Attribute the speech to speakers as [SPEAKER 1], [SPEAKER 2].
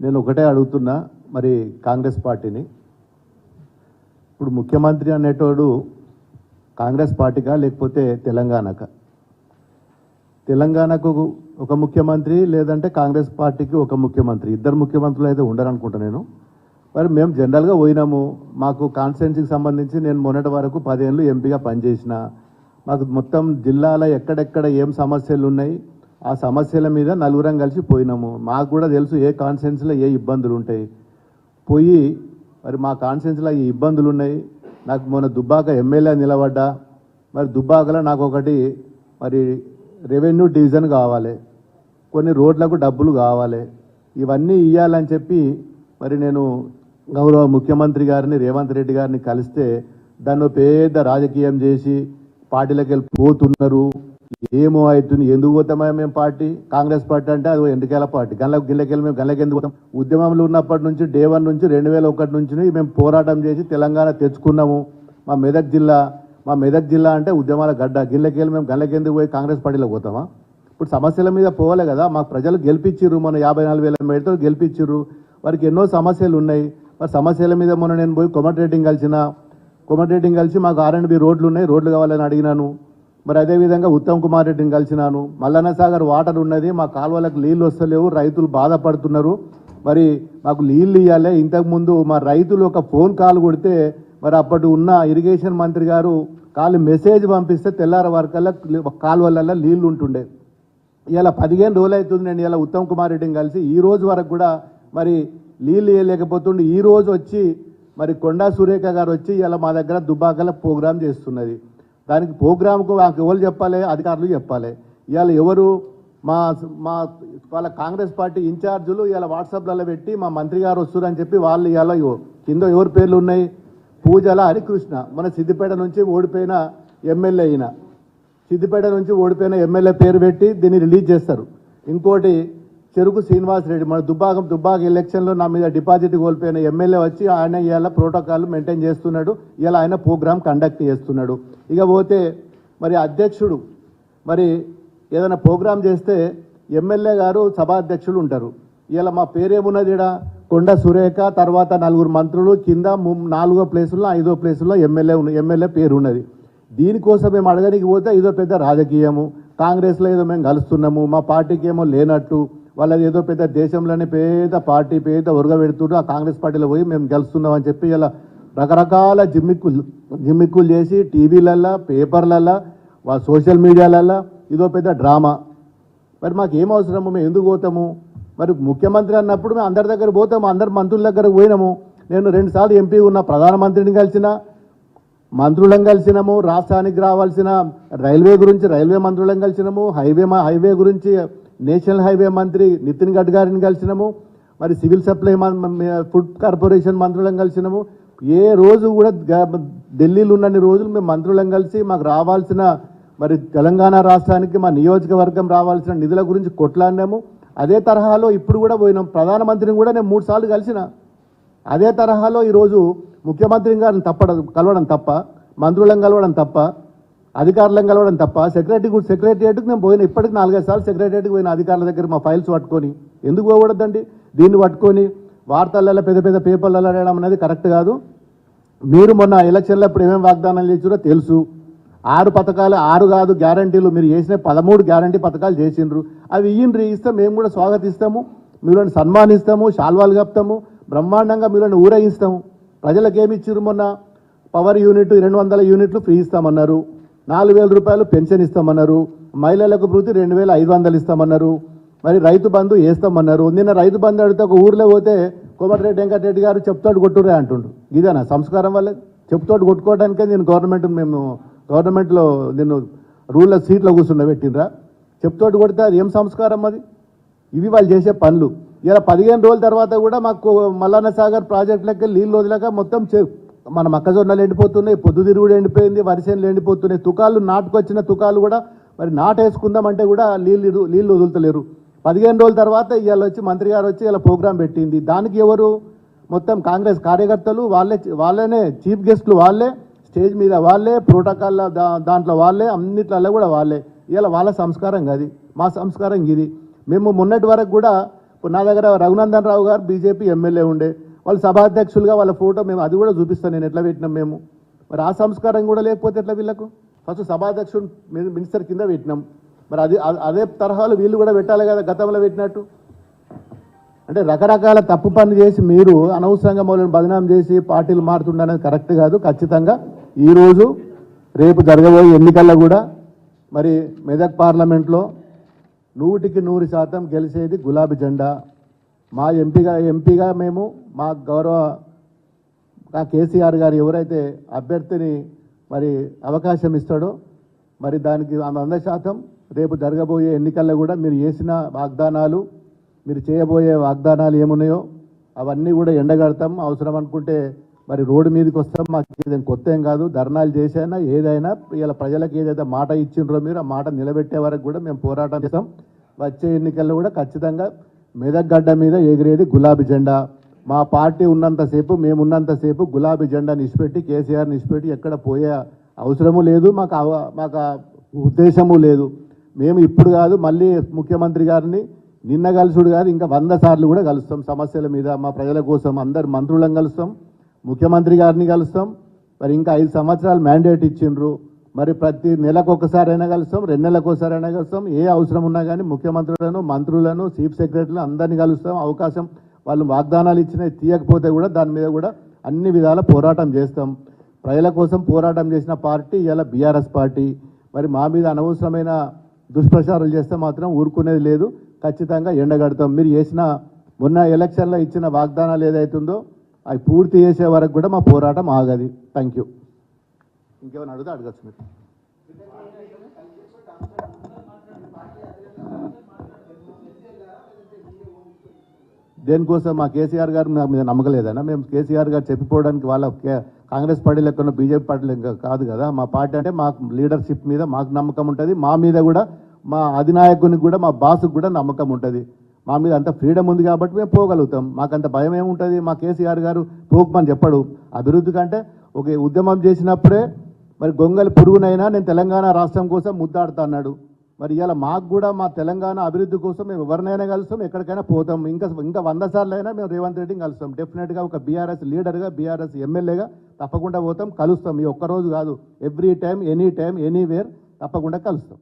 [SPEAKER 1] నేను ఒకటే అడుగుతున్నా మరి కాంగ్రెస్ పార్టీని, ఇప్పుడు ముఖ్యమంత్రి అనేటోడు కాంగ్రెస్ పార్టీకా లేకపోతే తెలంగాణకా? తెలంగాణకు ఒక ముఖ్యమంత్రి లేదంటే కాంగ్రెస్ పార్టీకి ఒక ముఖ్యమంత్రి, ఇద్దరు ముఖ్యమంత్రులు అయితే ఉండరనుకుంటా నేను. మరి మేము జనరల్గా పోయినాము, మాకు కాన్స్టిట్యున్సీకి సంబంధించి నేను మొన్నటి వరకు 10 ఏళ్ళు ఎంపీగా పనిచేసిన, మాకు మొత్తం జిల్లాలో ఎక్కడెక్కడ ఏం సమస్యలు ఉన్నాయి ఆ సమస్యల మీద నలుగురం కలిసి పోయినాము. మాకు కూడా తెలుసు ఏ కాన్స్టిట్యున్సీలో ఏ ఇబ్బందులు ఉంటాయి. పోయి మరి మా కాన్స్టిట్యున్సీలో ఈ ఇబ్బందులు ఉన్నాయి. నాకు మొన్న దుబ్బాక ఎమ్మెల్యే నిలబడ్డా, మరి దుబ్బాకలో నాకు ఒకటి మరి రెవెన్యూ డివిజన్ కావాలి, కొన్ని రోడ్లకు డబ్బులు కావాలి, ఇవన్నీ ఇవ్వాలని చెప్పి మరి నేను గౌరవ ముఖ్యమంత్రి గారిని రేవంత్ రెడ్డి గారిని కలిస్తే దాన్ని పెద్ద రాజకీయం చేసి పార్టీలకు వెళ్ళి పోతున్నారు. ఏమో అవుతుంది, ఎందుకు పోతామా మేము పార్టీ? కాంగ్రెస్ పార్టీ అంటే అది ఎండికేల పార్టీ, గిల్లకెళ్ళి మేము గల్లకి ఎందుకు పోతాం? ఉద్యమంలో ఉన్నప్పటి నుంచి డే 1 నుంచి 2001 నుంచి మేము పోరాటం చేసి తెలంగాణ తెచ్చుకున్నాము. మా మెదక్ జిల్లా అంటే ఉద్యమాల గడ్డ, గిల్లకెళ్ళి మేము గల్లకెందుకు పోయి కాంగ్రెస్ పార్టీలో పోతామా? ఇప్పుడు సమస్యల మీద పోవాలి కదా, మాకు ప్రజలు గెలిపించిర్రు, మన 54,000 మేడతో గెలిపించిర్రు. వారికి ఎన్నో సమస్యలు ఉన్నాయి. మరి సమస్యల మీద మొన్న నేను పోయి కోమటిరెడ్డిని కలిసి మాకు R&B రోడ్లు ఉన్నాయి, రోడ్లు కావాలని అడిగినాను. మరి అదేవిధంగా ఉత్తమ్ కుమార్ రెడ్డిని కలిసినాను. మల్లన్న సాగర్ వాటర్ ఉన్నది, మా కాలువలకు నీళ్ళు వస్తలేవు, రైతులు బాధపడుతున్నారు, మరి మాకు నీళ్ళు ఇవ్వాలి. ఇంతకుముందు మా రైతులు ఒక ఫోన్ కాల్ కొడితే మరి అప్పటి ఉన్న ఇరిగేషన్ మంత్రి గారు మెసేజ్ పంపిస్తే తెల్లార వరకల్లా కాలువలలో నీళ్ళు ఉంటుండే. ఇలా 15 రోజులు అవుతుంది నేను ఇలా ఉత్తమ్ కుమార్ రెడ్డిని కలిసి, ఈ రోజు వరకు కూడా మరి నీళ్ళు ఇవ్వలేకపోతుండే. ఈ రోజు వచ్చి మరి కొండా సురేఖ గారు వచ్చి ఇలా మా దగ్గర దుబ్బాకల ప్రోగ్రాం చేస్తున్నది. దానికి ప్రోగ్రాంకు మాకు ఎవరు చెప్పాలి? అధికారులు చెప్పాలి. ఇవాళ ఎవరు మా వాళ్ళ కాంగ్రెస్ పార్టీ ఇన్ఛార్జులు ఇలా వాట్సాప్లలో పెట్టి మా మంత్రి గారు వస్తున్నారని చెప్పి వాళ్ళు ఇలా కింద ఎవరి పేర్లు ఉన్నాయి? పూజల హరికృష్ణ, మన సిద్దిపేట నుంచి ఓడిపోయిన ఎమ్మెల్యే అయిన, సిద్దిపేట నుంచి ఓడిపోయిన ఎమ్మెల్యే పేరు పెట్టి దీన్ని రిలీజ్ చేస్తారు. ఇంకోటి చెరుకు శ్రీనివాస్ రెడ్డి, మన దుబ్బాక ఎలక్షన్లో నా మీద డిపాజిట్ కోల్పోయిన ఎమ్మెల్యే వచ్చి ఆయన ఇలా ప్రోటోకాల్ మెయింటైన్ చేస్తున్నాడు, ఇలా ఆయన ప్రోగ్రామ్ కండక్ట్ చేస్తున్నాడు. ఇక పోతే మరి అధ్యక్షుడు మరి ఏదైనా ప్రోగ్రాం చేస్తే ఎమ్మెల్యే గారు సభాధ్యక్షులు ఉంటారు. ఇలా మా పేరేమున్నది? ఇక్కడ కొండ సురేఖ, తర్వాత 4 మంత్రులు, కింద 4వ ప్లేసుల్లో 5వ ప్లేసుల్లో ఎమ్మెల్యే పేరు ఉన్నది. దీనికోసం మేము అడగడానికి పోతే ఇదో పెద్ద రాజకీయము, కాంగ్రెస్లో ఏదో మేము కలుస్తున్నాము, మా పార్టీకి ఏమో లేనట్టు, వాళ్ళది ఏదో పెద్ద దేశంలోనే పెద్ద పార్టీ పెద్ద ఉరగ పెడుతుండ్రు, ఆ కాంగ్రెస్ పార్టీలో పోయి మేము గెలుస్తున్నాం అని చెప్పి ఇలా రకరకాల జిమ్మిక్కులు చేసి టీవీలల్లో, పేపర్లల్లో, సోషల్ మీడియాలల్లో ఇదో పెద్ద డ్రామా. మరి మాకు ఏం అవసరము? మేము ఎందుకు పోతాము? మరి ముఖ్యమంత్రి అన్నప్పుడు మేము అందరి దగ్గర పోతాము, అందరు మంత్రుల దగ్గరకు పోయినాము. నేను 2 సార్లు ఎంపీ ఉన్న ప్రధానమంత్రిని కలిసిన, మంత్రులను కలిసినాము, రాష్ట్రానికి రావాల్సిన రైల్వే మంత్రులను కలిసినాము, హైవే గురించి నేషనల్ హైవే మంత్రి నితిన్ గడ్కరీని కలిసినాము, మరి సివిల్ సప్లై ఫుడ్ కార్పొరేషన్ మంత్రులను కలిసినాము. ఏ రోజు కూడా ఢిల్లీలో ఉన్నన్ని రోజులు మేము మంత్రులను కలిసి మాకు రావాల్సిన మరి తెలంగాణ రాష్ట్రానికి మా నియోజకవర్గం రావాల్సిన నిధుల గురించి కొట్లాడినాము. అదే తరహాలో ఇప్పుడు కూడా పోయినాం. ప్రధానమంత్రిని కూడా నేను 3 సార్లు కలిసిన. అదే తరహాలో ఈరోజు ముఖ్యమంత్రిని గారిని కలవడం తప్ప, మంత్రులను కలవడం తప్ప, అధికారులను కలవడం తప్ప, సెక్రటరియట్కి నేను పోయినా. ఇప్పటికి 4-5 సార్లు సెక్రటరియట్కి పోయిన అధికారుల దగ్గర మా ఫైల్స్ పట్టుకొని. ఎందుకు పోకూడదండి? దీన్ని పట్టుకొని వార్తలలో పెద్ద పేపర్లలో అడగడం అనేది కరెక్ట్ కాదు. మీరు మొన్న ఎలక్షన్లో ఇప్పుడు ఏమేమి వాగ్దానాలు చేసారో తెలుసు. 6 పథకాలు, 6 కాదు గ్యారంటీలు, మీరు చేసిన 13 గ్యారంటీ పథకాలు చేసిండ్రు. అవి ఇస్తే మేము కూడా స్వాగతిస్తాము, మీరు సన్మానిస్తాము, శాల్వాలు కప్తాము, బ్రహ్మాండంగా మీరు ఊరేగిస్తాము. ప్రజలకు ఏమి ఇచ్చారు? మొన్న పవర్ యూనిట్ 200 యూనిట్లు ఫ్రీ ఇస్తామన్నారు, 4,000 రూపాయలు పెన్షన్ ఇస్తామన్నారు, మహిళలకు వృత్తి 2,500 ఇస్తామన్నారు, మరి రైతు బంధు వేస్తామన్నారు. నిన్న రైతు బంధు అడిగితే ఒక ఊర్లో పోతే కోమటిరెడ్డి వెంకటరెడ్డి గారు చెప్తాడు కొట్టురే అంటుండ్రు. ఇదేనా సంస్కారం? వల్ల చెప్తాడు కొట్టుకోవడానికే నేను గవర్నమెంట్లో నేను రూల్లో సీట్లో కూర్చున్న పెట్టినరా? చెప్తోటి కొడితే అది ఏం సంస్కారం? అది ఇవి వాళ్ళు చేసే పనులు. ఇలా 15 రోజుల తర్వాత కూడా మాకు మల్లన్న సాగర్ ప్రాజెక్టులకి నీళ్ళు వదిలేక మొత్తం మన మొక్కజొన్నలు ఎండిపోతున్నాయి, పొద్దుతిరుగుడు ఎండిపోయింది, వరిసేనులు ఎండిపోతున్నాయి, నాటుకొచ్చిన తుకాలు కూడా మరి నాటేసుకుందామంటే కూడా నీళ్ళు వదులుతలేరు. 15 రోజుల తర్వాత ఇవాళ వచ్చి మంత్రి గారు వచ్చి ఇలా ప్రోగ్రాం పెట్టింది. దానికి ఎవరు? మొత్తం కాంగ్రెస్ కార్యకర్తలు వాళ్ళనే చీఫ్ గెస్టులు, వాళ్ళే స్టేజ్ మీద, వాళ్ళే ప్రోటోకాల్ దాంట్లో, వాళ్ళే అన్నిట్లలో కూడా వాళ్ళే. ఇలా వాళ్ళ సంస్కారం కాదు, మా సంస్కారం ఇది. మేము మొన్నటి వరకు కూడా ఇప్పుడు నా దగ్గర రఘునందన్ రావు గారు బీజేపీ ఎమ్మెల్యే ఉండే, వాళ్ళు సభాధ్యక్షులుగా వాళ్ళ ఫోటో మేము అది కూడా చూపిస్తాను నేను ఎట్లా పెట్టినాం మేము. మరి ఆ సంస్కారం కూడా లేకపోతే ఎట్లా వీళ్ళకు? ఫస్ట్ సభాధ్యక్షుడు మినిస్టర్ కింద పెట్టినాం, మరి అదే తరహాలో వీళ్ళు కూడా పెట్టాలి కదా గతంలో పెట్టినట్టు. అంటే రకరకాల తప్పు పనులు చేసి మీరు అనవసరంగా మమ్మల్ని బదనాం చేసి పార్టీలు మారుతుండనేది కరెక్ట్ కాదు. ఖచ్చితంగా ఈరోజు రేపు జరగబోయే ఎన్నికల్లో కూడా మరి మెదక్ పార్లమెంట్లో 100% గెలిచేది గులాబీ జెండా. మా ఎంపీగా మేము మా గౌరవ కేసీఆర్ గారు ఎవరైతే అభ్యర్థిని మరి అవకాశం ఇస్తాడో మరి దానికి 100% రేపు జరగబోయే ఎన్నికల్లో కూడా మీరు చేసిన వాగ్దానాలు, మీరు చేయబోయే వాగ్దానాలు ఏమున్నాయో అవన్నీ కూడా ఎండగడతాం. అవసరం అనుకుంటే మరి రోడ్డు మీదకి వస్తాం. మాకు ఏదైనా కొత్త ఏం కాదు, ధర్నాలు చేసైనా ఏదైనా ఇలా ప్రజలకు ఏదైతే మాట ఇచ్చిండ్రో మీరు ఆ మాట నిలబెట్టే వరకు కూడా మేము పోరాటం చేస్తాం. వచ్చే ఎన్నికల్లో కూడా ఖచ్చితంగా మెదక్ గడ్డ మీద ఎగిరేది గులాబీ జెండా. మా పార్టీ ఉన్నంతసేపు, మేము ఉన్నంతసేపు గులాబీ జెండాని ఇచ్చిపెట్టి కేసీఆర్ని ఇచ్చిపెట్టి ఎక్కడ పోయే అవసరము లేదు, మాకు ఉద్దేశము లేదు. మేము ఇప్పుడు కాదు, మళ్ళీ ముఖ్యమంత్రి గారిని నిన్న కలుసుడు కాదు, ఇంకా 100 సార్లు కూడా కలుస్తాం. సమస్యల మీద మా ప్రజల కోసం అందరు మంత్రులను కలుస్తాం, ముఖ్యమంత్రి గారిని కలుస్తాం. మరి ఇంకా 5 సంవత్సరాలు మ్యాండేట్ ఇచ్చిండ్రు, మరి ప్రతి నెలకు ఒకసారైనా కలుస్తాం, 2 నెలలకు ఒకసారైనా కలుస్తాం. ఏ అవసరం ఉన్నా కానీ ముఖ్యమంత్రులను, మంత్రులను, చీఫ్ సెక్రటరీలను అందరినీ కలుస్తాం. అవకాశం వాళ్ళు వాగ్దానాలు ఇచ్చినవి తీయకపోతే కూడా దాని మీద కూడా అన్ని విధాల పోరాటం చేస్తాం. ప్రజల కోసం పోరాటం చేసిన పార్టీ ఇలా బీఆర్ఎస్ పార్టీ. మరి మా మీద అనవసరమైన దుష్ప్రచారాలు చేస్తే మాత్రం ఊరుకునేది లేదు, ఖచ్చితంగా ఎండగడతాం. మీరు చేసిన మొన్న ఎలక్షన్లో ఇచ్చిన వాగ్దానాలు ఏదైతుందో అవి పూర్తి చేసే వరకు కూడా మా పోరాటం ఆగది. Thank you. ఇంకేమైనా అడిగితే అడగచ్చు మీరు. దేనికోసం మా కేసీఆర్ గారు నా మీద నమ్మకం లేదన్నా? మేము కేసీఆర్ గారు చెప్పిపోవడానికి వాళ్ళ కాంగ్రెస్ పార్టీ లెక్కన బీజేపీ పార్టీ లెక్క కాదు కదా. మా పార్టీ అంటే మాకు లీడర్షిప్ మీద మాకు నమ్మకం ఉంటుంది, మా మీద కూడా మా అధినాయకునికి కూడా మా బాసుకు కూడా నమ్మకం ఉంటుంది. మా మీద అంత ఫ్రీడమ్ ఉంది కాబట్టి మేము పోగలుగుతాం. మాకంత భయం ఏముంటుంది? మా కేసీఆర్ గారు పోకమని చెప్పడు. అభివృద్ధి కంటే ఒక ఉద్యమం చేసినప్పుడే మరి గొంగలి పురుగునైనా నేను తెలంగాణ రాష్ట్రం కోసం ముద్దాడుతా అన్నాడు. మరి ఇలా మాకు కూడా మా తెలంగాణ అభివృద్ధి కోసం మేము ఎవరినైనా కలుస్తాం, ఎక్కడికైనా పోతాం. ఇంకా 100 సార్లు అయినా మేము రేవంత్ రెడ్డిని కలుస్తాం. డెఫినెట్గా ఒక బీఆర్ఎస్ లీడర్గా, బీఆర్ఎస్ ఎమ్మెల్యేగా తప్పకుండా పోతాం, కలుస్తాం. ఈ ఒక్కరోజు కాదు, every time, any time, anywhere తప్పకుండా కలుస్తాం.